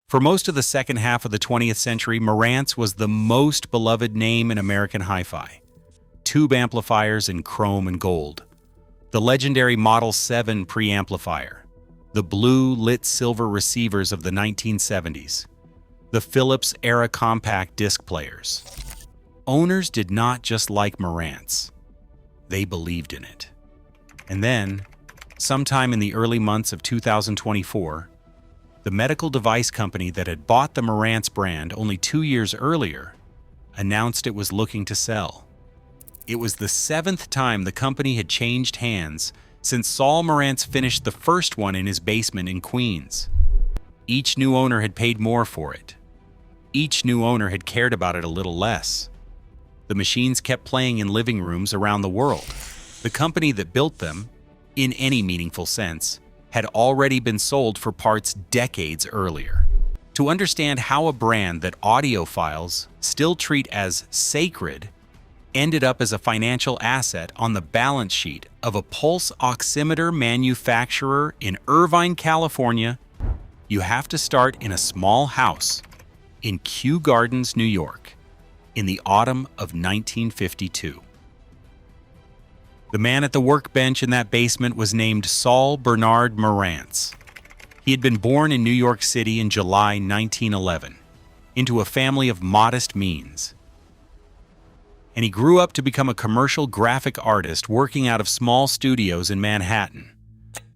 For most of the second half of the 20th century, Marantz was the most beloved name in American hi-fi. Tube amplifiers in chrome and gold. The legendary Model 7 preamplifier. The blue lit silver receivers of the 1970s. The Philips-era compact disc players. Owners did not just like Marantz. They believed in it. And then, sometime in the early months of 2024, the medical device company that had bought the Marantz brand only 2 years earlier announced it was looking to sell. It was the 7th time the company had changed hands since Saul Marantz finished the first one in his basement in Queens. Each new owner had paid more for it. Each new owner had cared about it a little less. The machines kept playing in living rooms around the world. The company that built them, in any meaningful sense, had already been sold for parts decades earlier. To understand how a brand that audiophiles still treat as sacred ended up as a financial asset on the balance sheet of a pulse oximeter manufacturer in Irvine, California, you have to start in a small house in Kew Gardens, New York, in the autumn of 1952. The man at the workbench in that basement was named Saul Bernard Marantz. He had been born in New York City in July 1911, into a family of modest means. And he grew up to become a commercial graphic artist working out of small studios in Manhattan.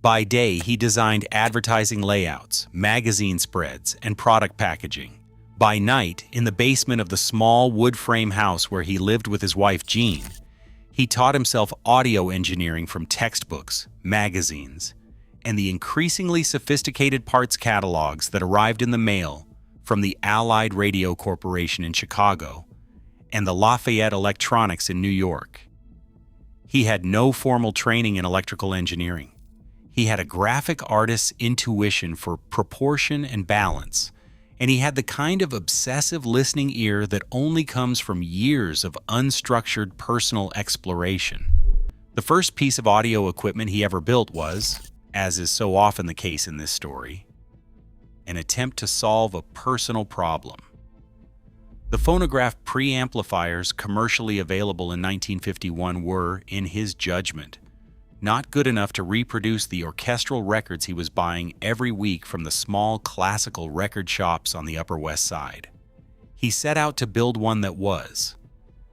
By day, he designed advertising layouts, magazine spreads, and product packaging. By night, in the basement of the small wood frame house where he lived with his wife Jean, he taught himself audio engineering from textbooks, magazines, and the increasingly sophisticated parts catalogs that arrived in the mail from the Allied Radio Corporation in Chicago and the Lafayette Electronics in New York. He had no formal training in electrical engineering. He had a graphic artist's intuition for proportion and balance, and he had the kind of obsessive listening ear that only comes from years of unstructured personal exploration. The first piece of audio equipment he ever built was, as is so often the case in this story, an attempt to solve a personal problem. The phonograph preamplifiers commercially available in 1951 were, in his judgment, not good enough to reproduce the orchestral records he was buying every week from the small classical record shops on the Upper West Side. He set out to build one that was.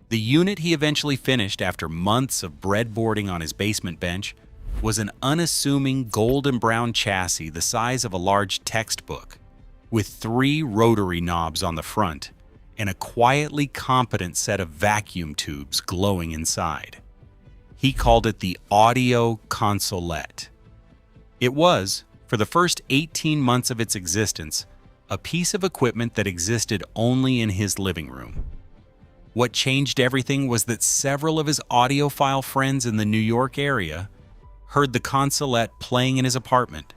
The unit he eventually finished after months of breadboarding on his basement bench was an unassuming gold and brown chassis the size of a large textbook, with 3 rotary knobs on the front and a quietly competent set of vacuum tubes glowing inside. He called it the Audio Consolette. It was, for the first 18 months of its existence, a piece of equipment that existed only in his living room. What changed everything was that several of his audiophile friends in the New York area heard the Consolette playing in his apartment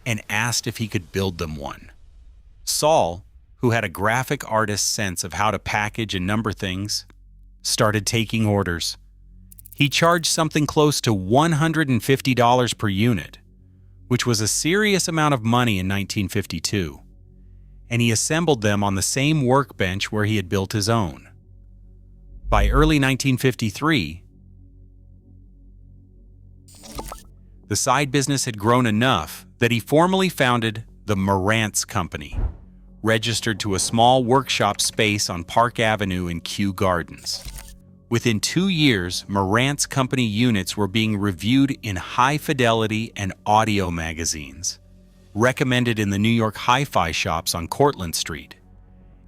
and asked if he could build them one. Saul, who had a graphic artist's sense of how to package and number things, started taking orders. He charged something close to $150 per unit, which was a serious amount of money in 1952, and he assembled them on the same workbench where he had built his own. By early 1953, the side business had grown enough that he formally founded the Marantz Company, registered to a small workshop space on Park Avenue in Kew Gardens. Within 2 years, Marantz Company units were being reviewed in high-fidelity and audio magazines, recommended in the New York hi-fi shops on Cortlandt Street,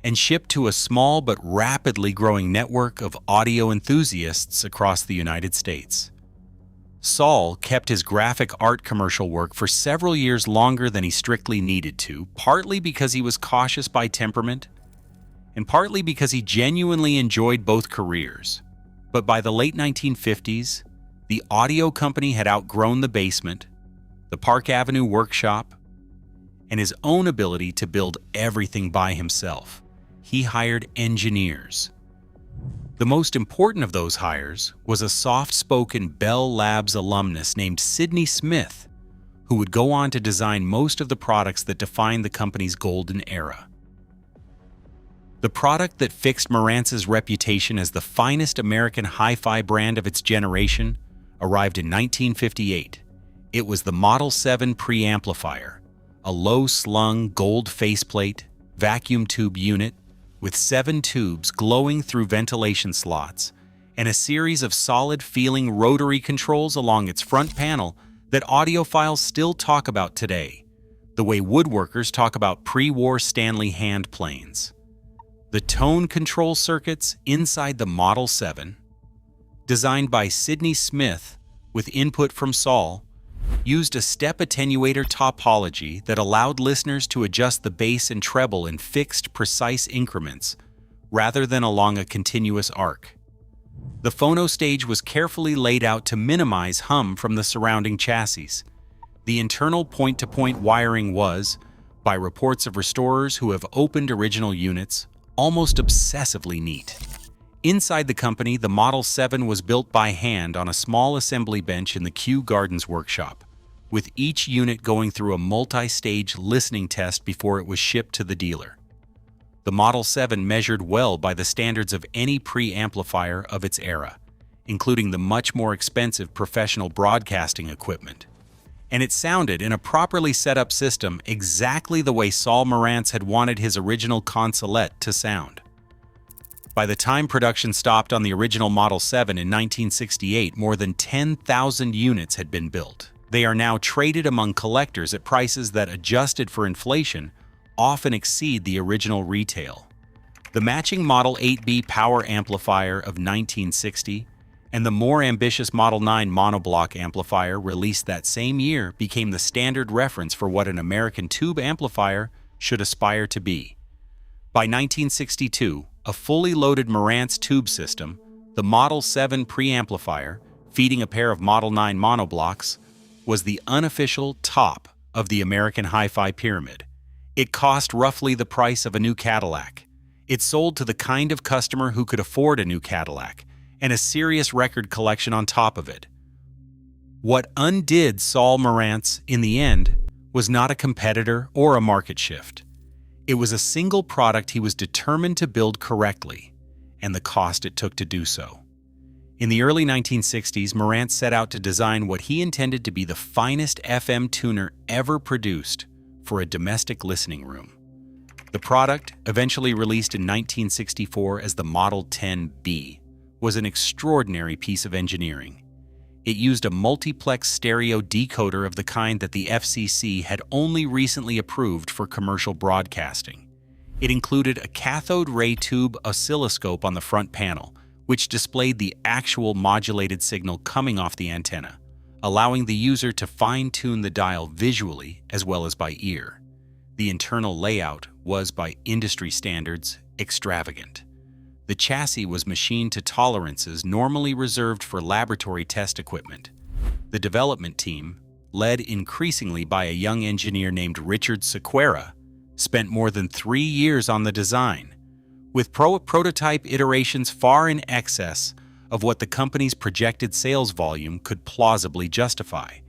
and shipped to a small but rapidly growing network of audio enthusiasts across the United States. Saul kept his graphic art commercial work for several years longer than he strictly needed to, partly because he was cautious by temperament, and partly because he genuinely enjoyed both careers. But by the late 1950s, the audio company had outgrown the basement, the Park Avenue workshop, and his own ability to build everything by himself. He hired engineers. The most important of those hires was a soft-spoken Bell Labs alumnus named Sidney Smith, who would go on to design most of the products that defined the company's golden era. The product that fixed Marantz's reputation as the finest American hi-fi brand of its generation arrived in 1958. It was the Model 7 preamplifier, a low-slung gold faceplate, vacuum tube unit with 7 tubes glowing through ventilation slots and a series of solid-feeling rotary controls along its front panel that audiophiles still talk about today, the way woodworkers talk about pre-war Stanley hand planes. The tone control circuits inside the Model 7, designed by Sidney Smith with input from Saul, used a step attenuator topology that allowed listeners to adjust the bass and treble in fixed, precise increments, rather than along a continuous arc. The phono stage was carefully laid out to minimize hum from the surrounding chassis. The internal point-to-point wiring was, by reports of restorers who have opened original units, almost obsessively neat. Inside the company, the Model 7 was built by hand on a small assembly bench in the Kew Gardens workshop, with each unit going through a multi-stage listening test before it was shipped to the dealer. The Model 7 measured well by the standards of any preamplifier of its era, including the much more expensive professional broadcasting equipment. And it sounded, in a properly set-up system, exactly the way Saul Marantz had wanted his original consolette to sound. By the time production stopped on the original Model 7 in 1968, more than 10,000 units had been built. They are now traded among collectors at prices that, adjusted for inflation, often exceed the original retail. The matching Model 8B power amplifier of 1960 and the more ambitious Model 9 monoblock amplifier released that same year became the standard reference for what an American tube amplifier should aspire to be. By 1962, a fully loaded Marantz tube system, the Model 7 preamplifier, feeding a pair of Model 9 monoblocks, was the unofficial top of the American hi-fi pyramid. It cost roughly the price of a new Cadillac. It sold to the kind of customer who could afford a new Cadillac, and a serious record collection on top of it. What undid Saul Marantz in the end was not a competitor or a market shift. It was a single product he was determined to build correctly, and the cost it took to do so. In the early 1960s, Marantz set out to design what he intended to be the finest FM tuner ever produced for a domestic listening room. The product, eventually released in 1964 as the Model 10B, was an extraordinary piece of engineering. It used a multiplex stereo decoder of the kind that the FCC had only recently approved for commercial broadcasting. It included a cathode ray tube oscilloscope on the front panel, which displayed the actual modulated signal coming off the antenna, allowing the user to fine-tune the dial visually as well as by ear. The internal layout was, by industry standards, extravagant. The chassis was machined to tolerances normally reserved for laboratory test equipment. The development team, led increasingly by a young engineer named Richard Sequeira, spent more than 3 years on the design, with prototype iterations far in excess of what the company's projected sales volume could plausibly justify.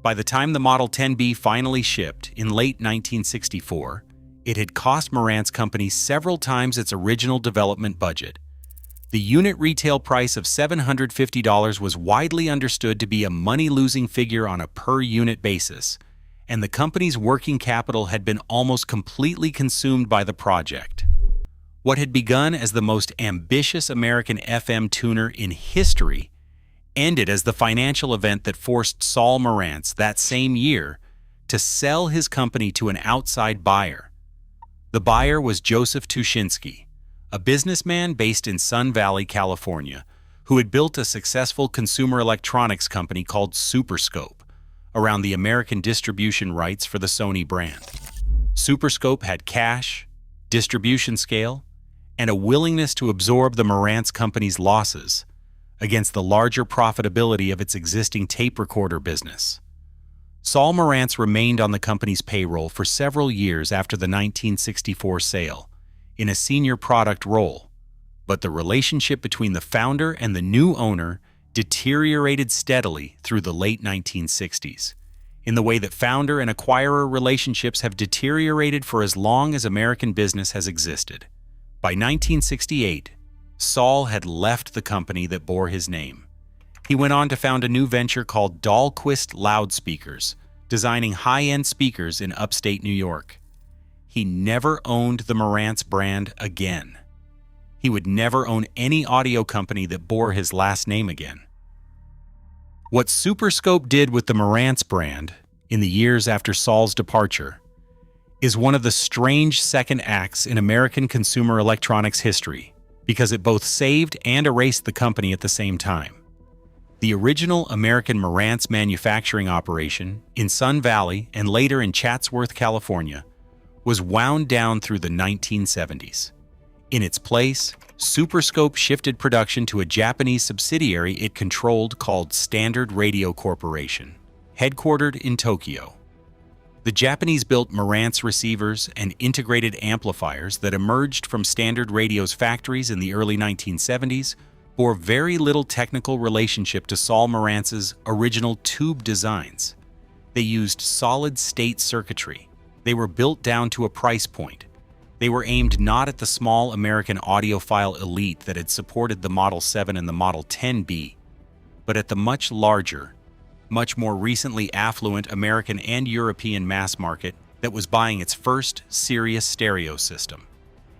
By the time the Model 10B finally shipped in late 1964, it had cost Marantz Company several times its original development budget. The unit retail price of $750 was widely understood to be a money-losing figure on a per-unit basis, and the company's working capital had been almost completely consumed by the project. What had begun as the most ambitious American FM tuner in history ended as the financial event that forced Saul Marantz that same year to sell his company to an outside buyer. The buyer was Joseph Tushinsky, a businessman based in Sun Valley, California, who had built a successful consumer electronics company called Superscope around the American distribution rights for the Sony brand. Superscope had cash, distribution scale, and a willingness to absorb the Marantz Company's losses against the larger profitability of its existing tape recorder business. Saul Marantz remained on the company's payroll for several years after the 1964 sale, in a senior product role, but the relationship between the founder and the new owner deteriorated steadily through the late 1960s. in the way that founder and acquirer relationships have deteriorated for as long as American business has existed. By 1968, Saul had left the company that bore his name. He went on to found a new venture called Dahlquist Loudspeakers, designing high-end speakers in upstate New York. He never owned the Marantz brand again. He would never own any audio company that bore his last name again. What Superscope did with the Marantz brand in the years after Saul's departure is one of the strange second acts in American consumer electronics history, because it both saved and erased the company at the same time. The original American Marantz manufacturing operation in Sun Valley and later in Chatsworth, California, was wound down through the 1970s. In its place, Superscope shifted production to a Japanese subsidiary it controlled called Standard Radio Corporation, headquartered in Tokyo. The Japanese-built Marantz receivers and integrated amplifiers that emerged from Standard Radio's factories in the early 1970s bore very little technical relationship to Saul Marantz's original tube designs. They used solid-state circuitry. They were built down to a price point. They were aimed not at the small American audiophile elite that had supported the Model 7 and the Model 10B, but at the much larger, much more recently affluent American and European mass market that was buying its first serious stereo system.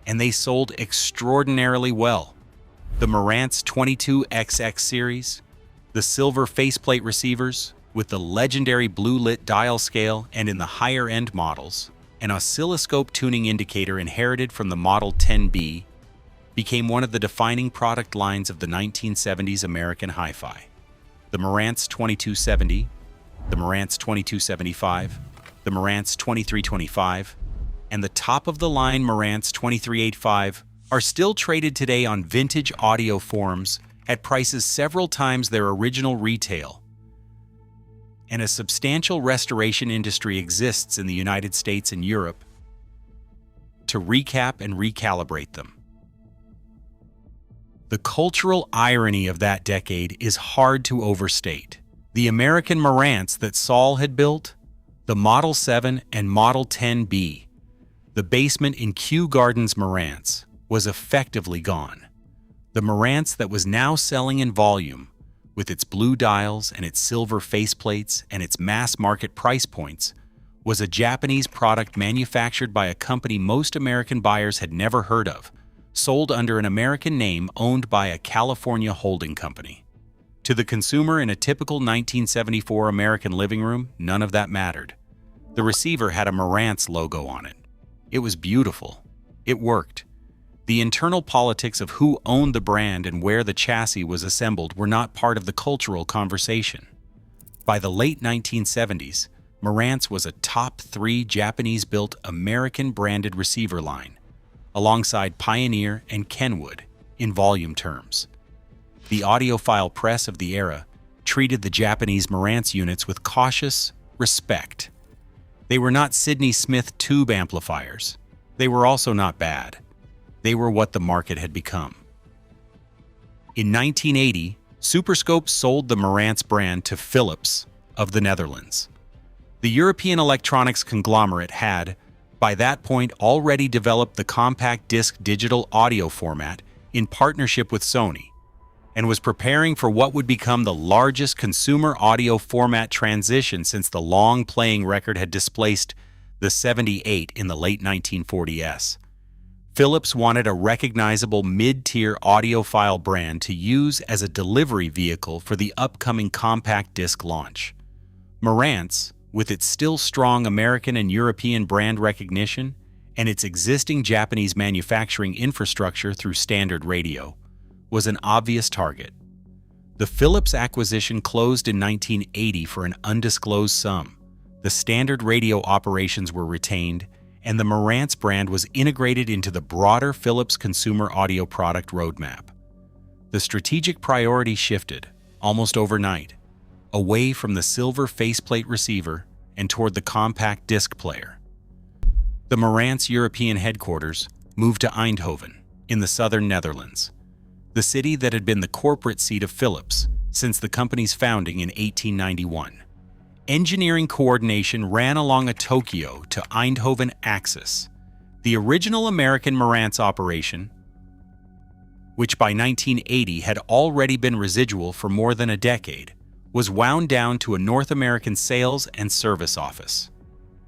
And they sold extraordinarily well. The Marantz 22XX series, the silver faceplate receivers with the legendary blue-lit dial scale, and in the higher-end models, an oscilloscope tuning indicator inherited from the Model 10B, became one of the defining product lines of the 1970s American hi-fi. The Marantz 2270, the Marantz 2275, the Marantz 2325, and the top-of-the-line Marantz 2385 are still traded today on vintage audio forms at prices several times their original retail. And a substantial restoration industry exists in the United States and Europe to recap and recalibrate them. The cultural irony of that decade is hard to overstate. The American Marantz that Saul had built, the Model 7 and Model 10B, the basement in Kew Gardens Marantz, was effectively gone. The Marantz that was now selling in volume, with its blue dials and its silver faceplates and its mass-market price points, was a Japanese product manufactured by a company most American buyers had never heard of, sold under an American name owned by a California holding company. To the consumer in a typical 1974 American living room, none of that mattered. The receiver had a Marantz logo on it. It was beautiful. It worked. The internal politics of who owned the brand and where the chassis was assembled were not part of the cultural conversation. By the late 1970s, Marantz was a top 3 Japanese-built American-branded receiver line, alongside Pioneer and Kenwood in volume terms. The audiophile press of the era treated the Japanese Marantz units with cautious respect. They were not Sidney Smith tube amplifiers. They were also not bad. They were what the market had become. In 1980, Superscope sold the Marantz brand to Philips of the Netherlands. The European electronics conglomerate had, by that point, already developed the compact disc digital audio format in partnership with Sony, and was preparing for what would become the largest consumer audio format transition since the long-playing record had displaced the 78 in the late 1940s. Philips wanted a recognizable mid-tier audiophile brand to use as a delivery vehicle for the upcoming compact disc launch. Marantz, with its still strong American and European brand recognition and its existing Japanese manufacturing infrastructure through Standard Radio, was an obvious target. The Philips acquisition closed in 1980 for an undisclosed sum. The Standard Radio operations were retained, and the Marantz brand was integrated into the broader Philips consumer audio product roadmap. The strategic priority shifted, almost overnight, away from the silver faceplate receiver and toward the compact disc player. The Marantz European headquarters moved to Eindhoven, in the southern Netherlands, the city that had been the corporate seat of Philips since the company's founding in 1891. Engineering coordination ran along a Tokyo to Eindhoven axis. The original American Marantz operation, which by 1980 had already been residual for more than a decade, was wound down to a North American sales and service office.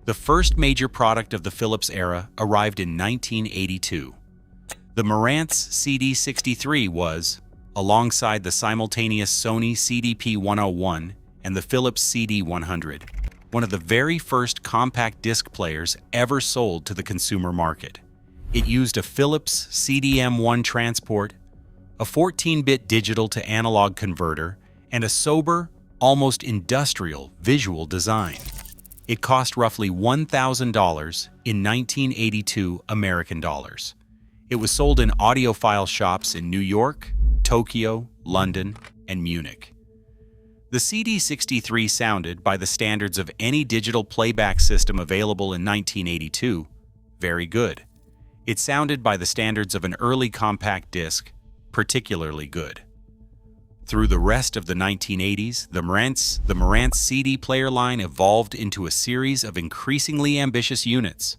The first major product of the Philips era arrived in 1982. The Marantz CD63 was, alongside the simultaneous Sony CDP-101 and the Philips CD100, one of the very first compact disc players ever sold to the consumer market. It used a Philips CDM1 transport, a 14-bit digital-to-analog converter, and a sober, almost industrial visual design. It cost roughly $1,000 in 1982 American dollars. It was sold in audiophile shops in New York, Tokyo, London, and Munich. The CD63 sounded, by the standards of any digital playback system available in 1982, very good. It sounded, by the standards of an early compact disc, particularly good. Through the rest of the 1980s, the Marantz CD player line evolved into a series of increasingly ambitious units.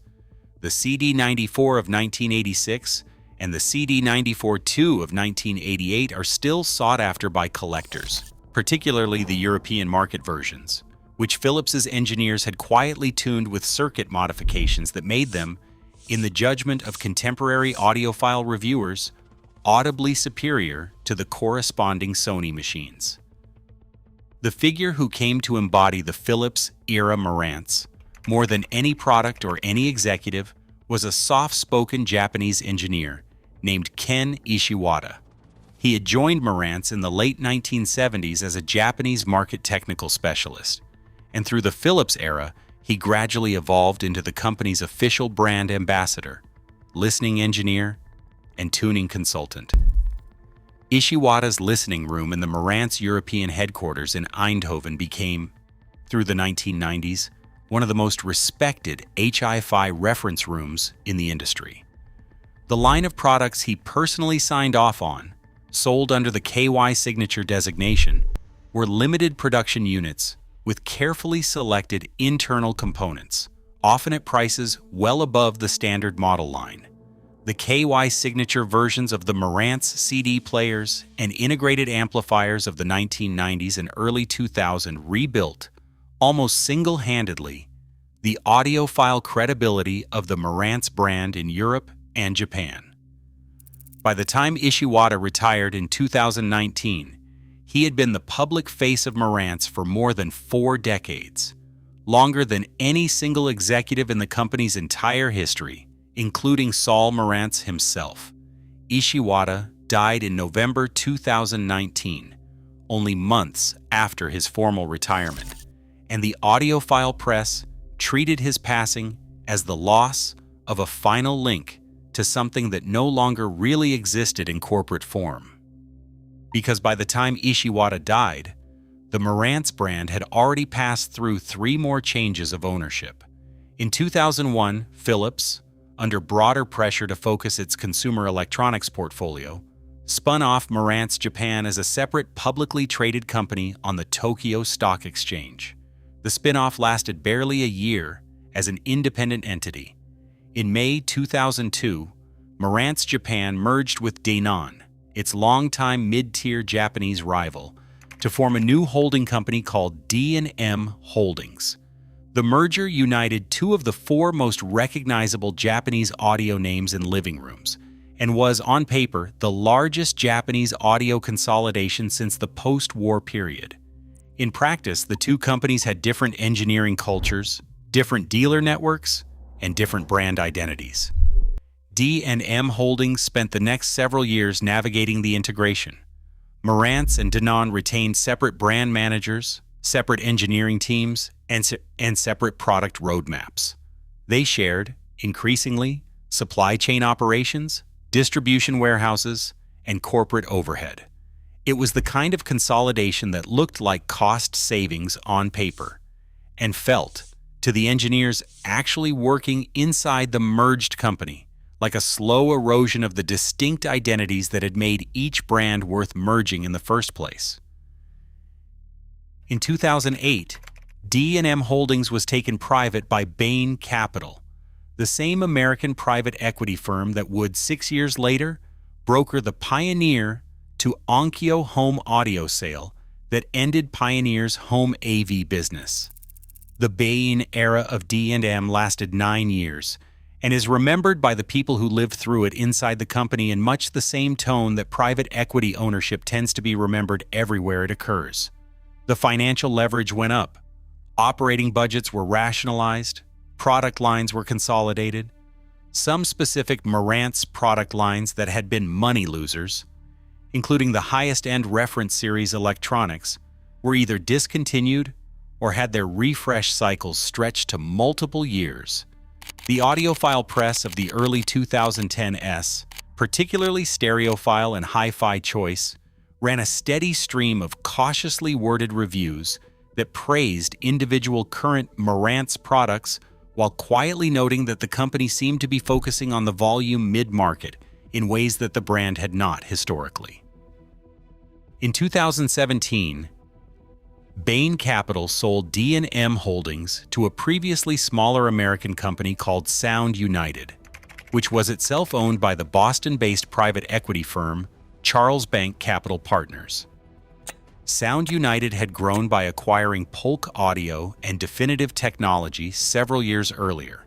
The CD94 of 1986 and the CD94-2 of 1988 are still sought after by collectors, particularly the European market versions, which Philips's engineers had quietly tuned with circuit modifications that made them, in the judgment of contemporary audiophile reviewers, audibly superior to the corresponding Sony machines. The figure who came to embody the Philips-era Marantz, more than any product or any executive, was a soft-spoken Japanese engineer named Ken Ishiwata. He had joined Marantz in the late 1970s as a Japanese market technical specialist, and through the Philips era, he gradually evolved into the company's official brand ambassador, listening engineer, and tuning consultant. Ishiwata's listening room in the Marantz European headquarters in Eindhoven became, through the 1990s, one of the most respected hi-fi reference rooms in the industry. The line of products he personally signed off on, sold under the KY signature designation, were limited production units with carefully selected internal components, often at prices well above the standard model line. The KY signature versions of the Marantz CD players and integrated amplifiers of the 1990s and early 2000s rebuilt, almost single-handedly, the audiophile credibility of the Marantz brand in Europe and Japan. By the time Ishiwata retired in 2019, he had been the public face of Marantz for more than 4 decades, longer than any single executive in the company's entire history, including Saul Marantz himself. Ishiwata died in November 2019, only months after his formal retirement, and the audiophile press treated his passing as the loss of a final link to something that no longer really existed in corporate form. Because by the time Ishiwata died, the Marantz brand had already passed through 3 more changes of ownership. In 2001, Philips, under broader pressure to focus its consumer electronics portfolio, spun off Marantz Japan as a separate publicly traded company on the Tokyo Stock Exchange. The spin-off lasted barely a year as an independent entity. In May 2002, Marantz Japan merged with Daenon, its longtime mid-tier Japanese rival, to form a new holding company called D&M Holdings. The merger united 2 of the 4 most recognizable Japanese audio names in living rooms, and was, on paper, the largest Japanese audio consolidation since the post-war period. In practice, the 2 companies had different engineering cultures, different dealer networks, and different brand identities. D&M Holdings spent the next several years navigating the integration. Marantz and Daenon retained separate brand managers, separate engineering teams, and separate product roadmaps. They shared, increasingly, supply chain operations, distribution warehouses, and corporate overhead. It was the kind of consolidation that looked like cost savings on paper, and felt, to the engineers actually working inside the merged company, like a slow erosion of the distinct identities that had made each brand worth merging in the first place. In 2008, D&M Holdings was taken private by Bain Capital, the same American private equity firm that would, 6 years later, broker the Pioneer to Onkyo home audio sale that ended Pioneer's home AV business. The Bain era of D&M lasted 9 years and is remembered by the people who lived through it inside the company in much the same tone that private equity ownership tends to be remembered everywhere it occurs. The financial leverage went up, operating budgets were rationalized, product lines were consolidated. Some specific Marantz product lines that had been money losers, including the highest-end reference series electronics, were either discontinued or had their refresh cycles stretched to multiple years. The audiophile press of the early 2010s, particularly stereophile and hi-fi choice, ran a steady stream of cautiously worded reviews that praised individual current Marantz products while quietly noting that the company seemed to be focusing on the volume mid-market in ways that the brand had not historically. In 2017, Bain Capital sold D&M Holdings to a previously smaller American company called Sound United, which was itself owned by the Boston-based private equity firm Charles Bank Capital Partners. Sound United had grown by acquiring Polk Audio and Definitive Technology several years earlier,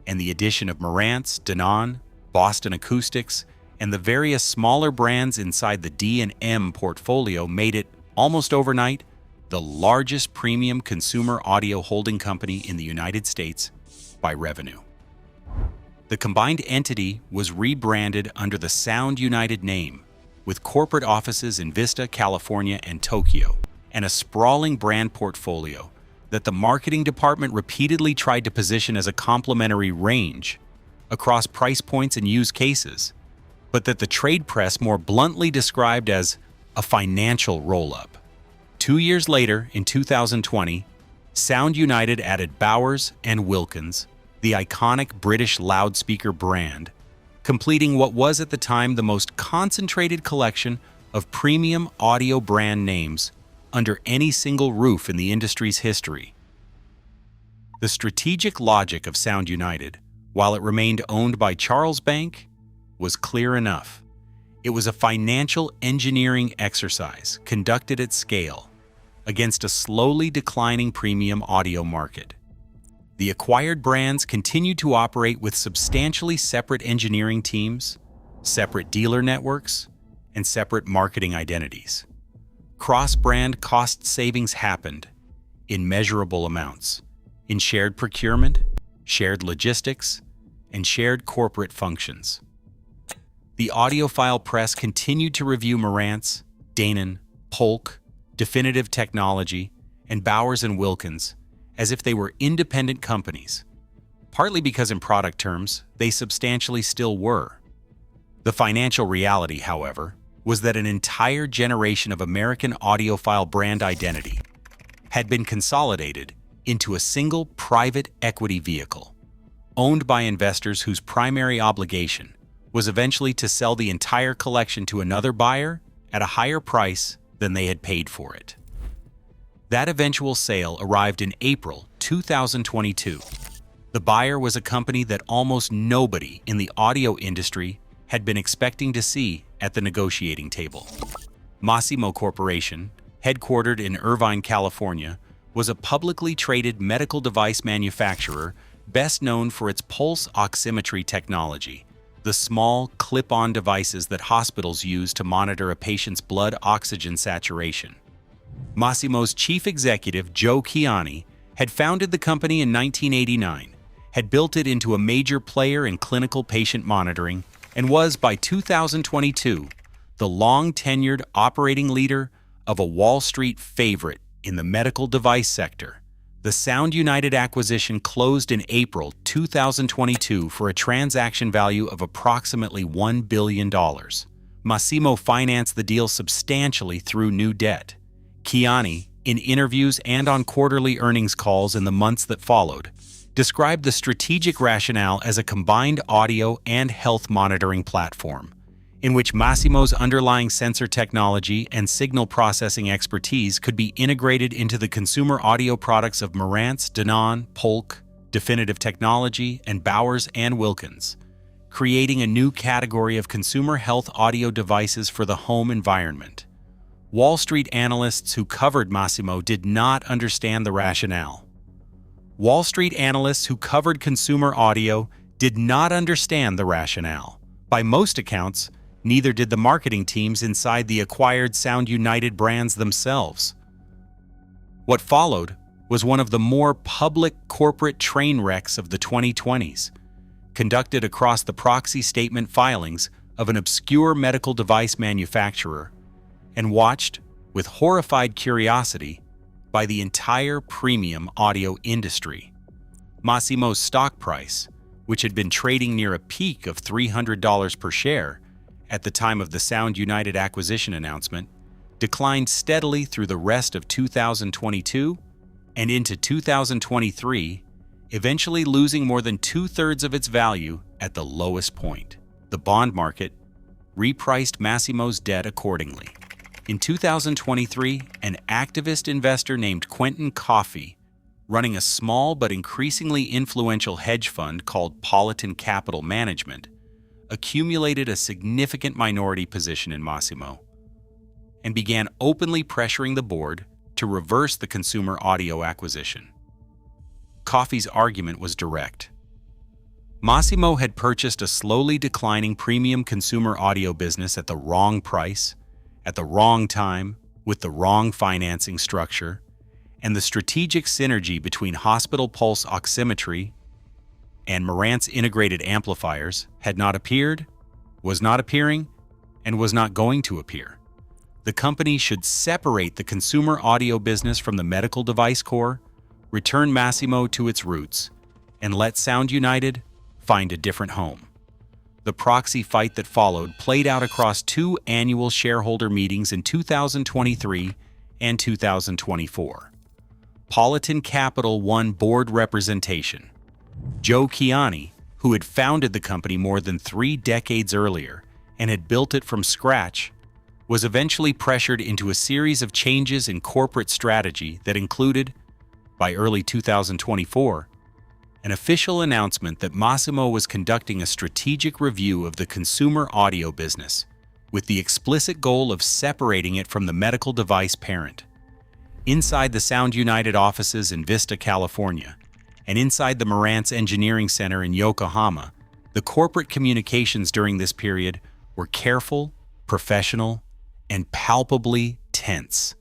and the addition of Marantz, Denon, Boston Acoustics, and the various smaller brands inside the D&M portfolio made it, almost overnight, the largest premium consumer audio holding company in the United States by revenue. The combined entity was rebranded under the Sound United name, with corporate offices in Vista, California, and Tokyo, and a sprawling brand portfolio that the marketing department repeatedly tried to position as a complementary range across price points and use cases, but that the trade press more bluntly described as a financial roll-up. 2 years later, in 2020, Sound United added Bowers and Wilkins, the iconic British loudspeaker brand, completing what was at the time the most concentrated collection of premium audio brand names under any single roof in the industry's history. The strategic logic of Sound United, while it remained owned by Charles Bank, was clear enough. It was a financial engineering exercise conducted at scale against a slowly declining premium audio market. The acquired brands continued to operate with substantially separate engineering teams, separate dealer networks, and separate marketing identities. Cross-brand cost savings happened in measurable amounts, in shared procurement, shared logistics, and shared corporate functions. The audiophile press continued to review Marantz, Denon, Polk, Definitive Technology, and Bowers and Wilkins as if they were independent companies, partly because in product terms, they substantially still were. The financial reality, however, was that an entire generation of American audiophile brand identity had been consolidated into a single private equity vehicle, owned by investors whose primary obligation was eventually to sell the entire collection to another buyer at a higher price than they had paid for it. That eventual sale arrived in April 2022. The buyer was a company that almost nobody in the audio industry had been expecting to see at the negotiating table. Masimo Corporation, headquartered in Irvine, California, was a publicly traded medical device manufacturer best known for its pulse oximetry technology, the small, clip-on devices that hospitals use to monitor a patient's blood oxygen saturation. Masimo's chief executive, Joe Chiani, had founded the company in 1989, had built it into a major player in clinical patient monitoring, and was, by 2022, the long-tenured operating leader of a Wall Street favorite in the medical device sector. The Sound United acquisition closed in April 2022 for a transaction value of approximately $1 billion. Masimo financed the deal substantially through new debt. Chiani, in interviews and on quarterly earnings calls in the months that followed, described the strategic rationale as a combined audio and health monitoring platform. in which Masimo's underlying sensor technology and signal processing expertise could be integrated into the consumer audio products of Marantz, Denon, Polk, Definitive Technology, and Bowers and Wilkins, creating a new category of consumer health audio devices for the home environment. Wall Street analysts who covered Masimo did not understand the rationale. Wall Street analysts who covered consumer audio did not understand the rationale. By most accounts, neither did the marketing teams inside the acquired Sound United brands themselves. What followed was one of the more public corporate train wrecks of the 2020s, conducted across the proxy statement filings of an obscure medical device manufacturer, and watched with horrified curiosity by the entire premium audio industry. Masimo's stock price, which had been trading near a peak of $300 per share at the time of the Sound United acquisition announcement, declined steadily through the rest of 2022 and into 2023, eventually losing more than two-thirds of its value at the lowest point. The bond market repriced Masimo's debt accordingly. In 2023, an activist investor named Quentin Coffey, running a small but increasingly influential hedge fund called Politan Capital Management, accumulated a significant minority position in Masimo and began openly pressuring the board to reverse the consumer audio acquisition. Coffey's argument was direct. Masimo had purchased a slowly declining premium consumer audio business at the wrong price, at the wrong time, with the wrong financing structure, and the strategic synergy between hospital pulse oximetry and Marantz integrated amplifiers had not appeared, was not appearing, and was not going to appear. The company should separate the consumer audio business from the medical device core, return Masimo to its roots, and let Sound United find a different home. The proxy fight that followed played out across two annual shareholder meetings in 2023 and 2024. Politan Capital won board representation. Joe Kiani, who had founded the company more than 3 decades earlier and had built it from scratch, was eventually pressured into a series of changes in corporate strategy that included, by early 2024, an official announcement that Masimo was conducting a strategic review of the consumer audio business, with the explicit goal of separating it from the medical device parent. Inside the Sound United offices in Vista, California, and inside the Marantz Engineering Center in Yokohama, the corporate communications during this period were careful, professional, and palpably tense.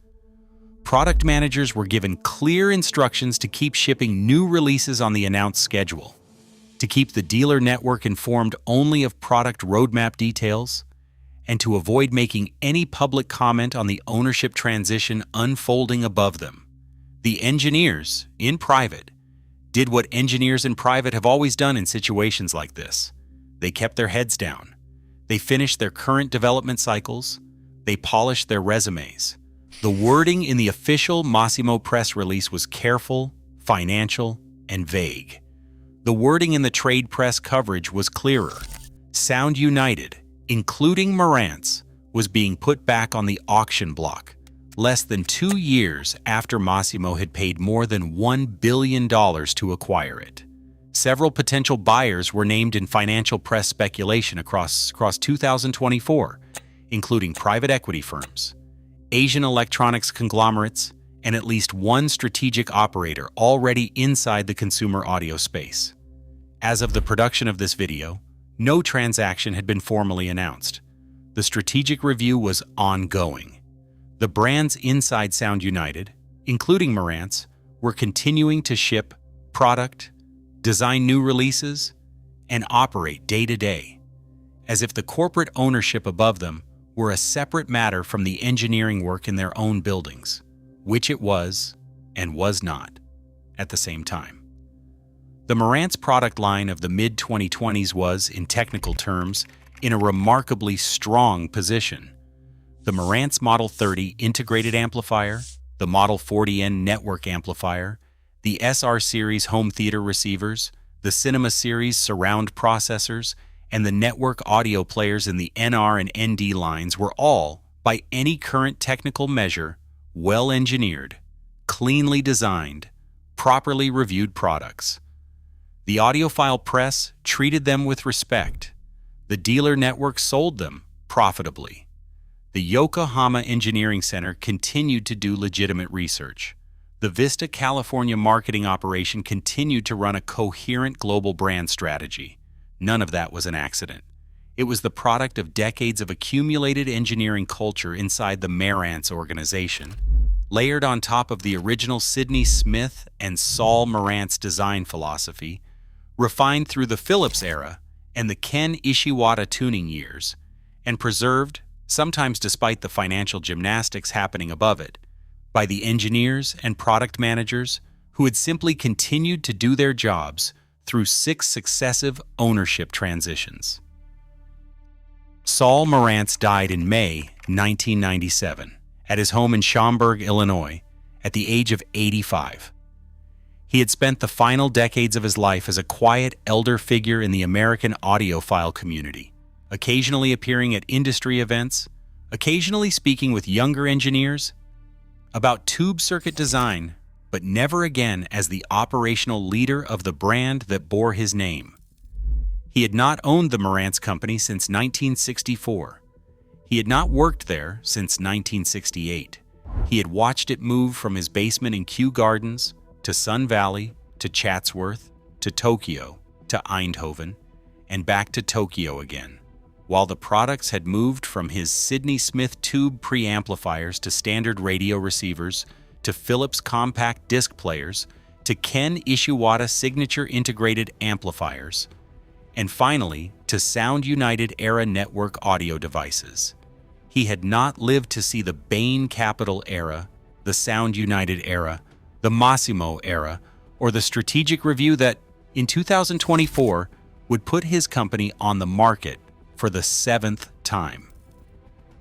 Product managers were given clear instructions to keep shipping new releases on the announced schedule, to keep the dealer network informed only of product roadmap details, and to avoid making any public comment on the ownership transition unfolding above them. The engineers, in private, did what engineers in private have always done in situations like this. They kept their heads down. They finished their current development cycles. They polished their resumes. The wording in the official Masimo press release was careful, financial, and vague. The wording in the trade press coverage was clearer. Sound United, including Marantz, was being put back on the auction block, less than 2 years after Masimo had paid more than $1 billion to acquire it. Several potential buyers were named in financial press speculation across 2024, including private equity firms, Asian electronics conglomerates, and at least one strategic operator already inside the consumer audio space. As of the production of this video, no transaction had been formally announced. The strategic review was ongoing. The brands inside Sound United, including Marantz, were continuing to ship product, design new releases, and operate day to day, as if the corporate ownership above them were a separate matter from the engineering work in their own buildings, which it was and was not at the same time. The Marantz product line of the mid-2020s was, in technical terms, in a remarkably strong position. The Marantz Model 30 integrated amplifier, the Model 40N network amplifier, the SR Series home theater receivers, the Cinema Series surround processors, and the network audio players in the NR and ND lines were all, by any current technical measure, well-engineered, cleanly designed, properly reviewed products. The audiophile press treated them with respect. The dealer network sold them profitably. The Yokohama Engineering Center continued to do legitimate research. The Vista, California marketing operation continued to run a coherent global brand strategy. None of that was an accident. It was the product of decades of accumulated engineering culture inside the Marantz organization, layered on top of the original Sidney Smith and Saul Marantz design philosophy, refined through the Philips era and the Ken Ishiwata tuning years, and preserved, sometimes despite the financial gymnastics happening above it, by the engineers and product managers who had simply continued to do their jobs through 6 successive ownership transitions. Saul Marantz died in May 1997 at his home in Schaumburg, Illinois, at the age of 85. He had spent the final decades of his life as a quiet elder figure in the American audiophile community, occasionally appearing at industry events, occasionally speaking with younger engineers about tube circuit design, but never again as the operational leader of the brand that bore his name. He had not owned the Marantz Company since 1964. He had not worked there since 1968. He had watched it move from his basement in Kew Gardens to Sun Valley to Chatsworth to Tokyo to Eindhoven and back to Tokyo again, while the products had moved from his Sidney Smith tube preamplifiers to standard radio receivers to Philips compact disc players to Ken Ishiwata signature integrated amplifiers, and finally to Sound United era network audio devices. He had not lived to see the Bain Capital era, the Sound United era, the Masimo era, or the strategic review that, in 2024, would put his company on the market for the 7th time.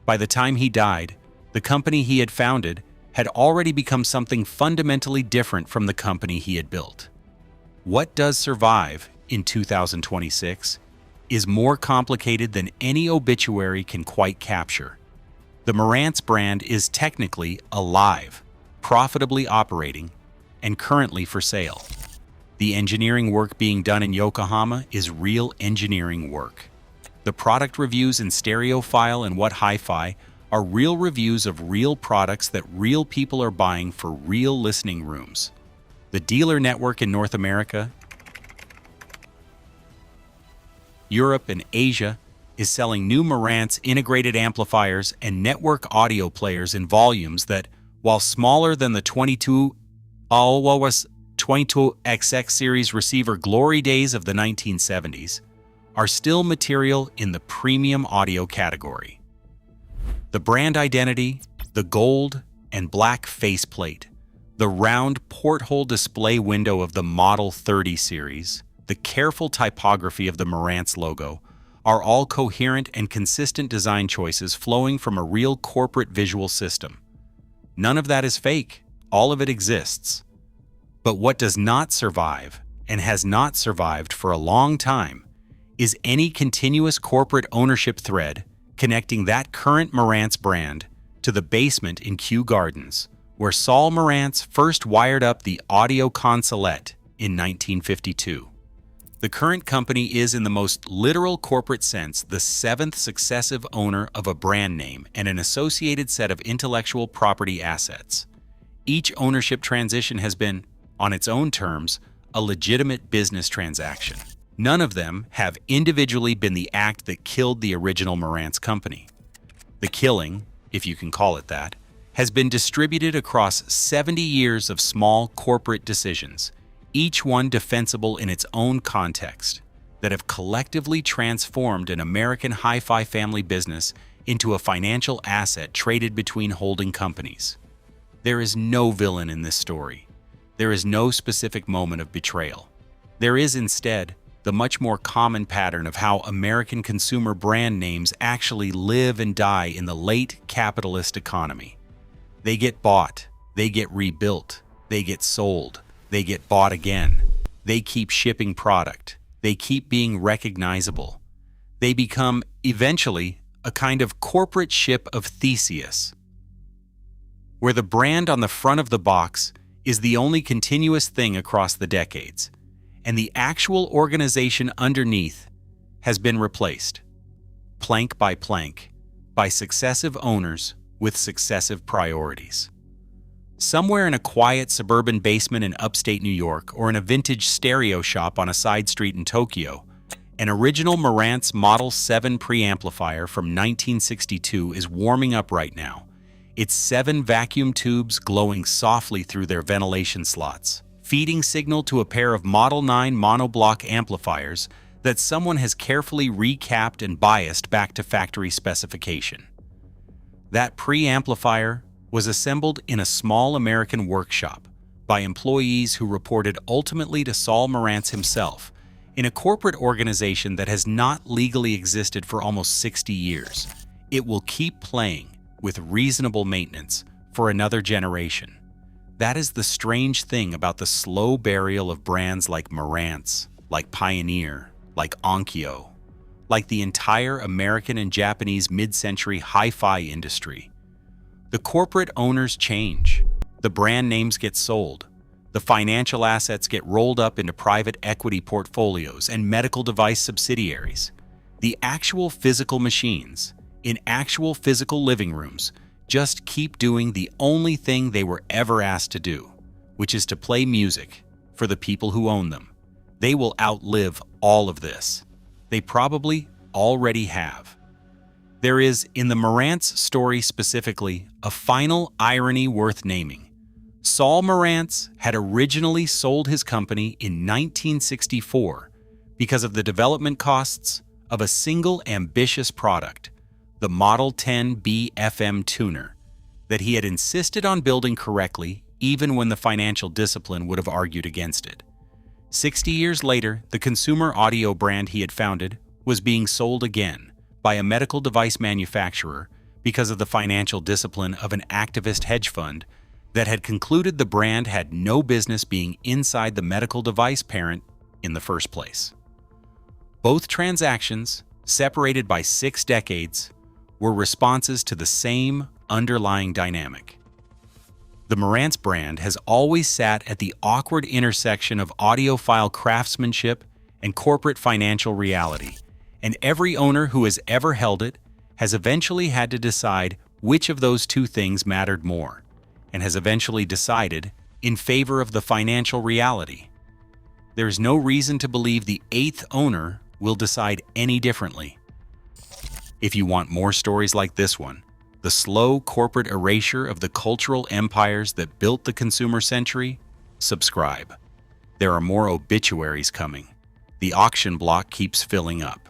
By the time he died, the company he had founded had already become something fundamentally different from the company he had built. What does survive in 2026 is more complicated than any obituary can quite capture. The Marantz brand is technically alive, profitably operating, and currently for sale. The engineering work being done in Yokohama is real engineering work. The product reviews in Stereophile and What Hi-Fi are real reviews of real products that real people are buying for real listening rooms. The dealer network in North America, Europe, and Asia is selling new Marantz integrated amplifiers and network audio players in volumes that, while smaller than the 22XX series receiver glory days of the 1970s, are still material in the premium audio category. The brand identity, the gold and black faceplate, the round porthole display window of the Model 30 series, the careful typography of the Marantz logo, are all coherent and consistent design choices flowing from a real corporate visual system. None of that is fake. All of it exists. But what does not survive, and has not survived for a long time, is any continuous corporate ownership thread connecting that current Marantz brand to the basement in Kew Gardens, where Saul Marantz first wired up the audio consolette in 1952. The current company is, in the most literal corporate sense, the 7th successive owner of a brand name and an associated set of intellectual property assets. Each ownership transition has been, on its own terms, a legitimate business transaction. None of them have individually been the act that killed the original Marantz company. The killing, if you can call it that, has been distributed across 70 years of small corporate decisions, each one defensible in its own context, that have collectively transformed an American hi-fi family business into a financial asset traded between holding companies. There is no villain in this story. There is no specific moment of betrayal. There is instead the much more common pattern of how American consumer brand names actually live and die in the late capitalist economy. They get bought, they get rebuilt, they get sold, they get bought again. They keep shipping product. They keep being recognizable. They become, eventually, a kind of corporate ship of Theseus, where the brand on the front of the box is the only continuous thing across the decades, and the actual organization underneath has been replaced, plank by plank, by successive owners with successive priorities. Somewhere in a quiet suburban basement in upstate New York or in a vintage stereo shop on a side street in Tokyo, an original Marantz Model 7 preamplifier from 1962 is warming up right now, its 7 vacuum tubes glowing softly through their ventilation slots, feeding signal to a pair of Model 9 monoblock amplifiers that someone has carefully recapped and biased back to factory specification. That preamplifier was assembled in a small American workshop by employees who reported ultimately to Saul Marantz himself, in a corporate organization that has not legally existed for almost 60 years. It will keep playing with reasonable maintenance for another generation. That is the strange thing about the slow burial of brands like Marantz, like Pioneer, like Onkyo, like the entire American and Japanese mid-century hi-fi industry. The corporate owners change, the brand names get sold, the financial assets get rolled up into private equity portfolios and medical device subsidiaries. The actual physical machines, in actual physical living rooms, just keep doing the only thing they were ever asked to do, which is to play music for the people who own them. They will outlive all of this. They probably already have. There is, in the Marantz story specifically, a final irony worth naming. Saul Marantz had originally sold his company in 1964 because of the development costs of a single ambitious product, the Model 10B FM tuner, that he had insisted on building correctly even when the financial discipline would have argued against it. 60 years later, the consumer audio brand he had founded was being sold again by a medical device manufacturer because of the financial discipline of an activist hedge fund that had concluded the brand had no business being inside the medical device parent in the first place. Both transactions, separated by 6 decades, were responses to the same underlying dynamic. The Marantz brand has always sat at the awkward intersection of audiophile craftsmanship and corporate financial reality, and every owner who has ever held it has eventually had to decide which of those two things mattered more, and has eventually decided in favor of the financial reality. There is no reason to believe the 8th owner will decide any differently. If you want more stories like this one, the slow corporate erasure of the cultural empires that built the consumer century, subscribe. There are more obituaries coming. The auction block keeps filling up.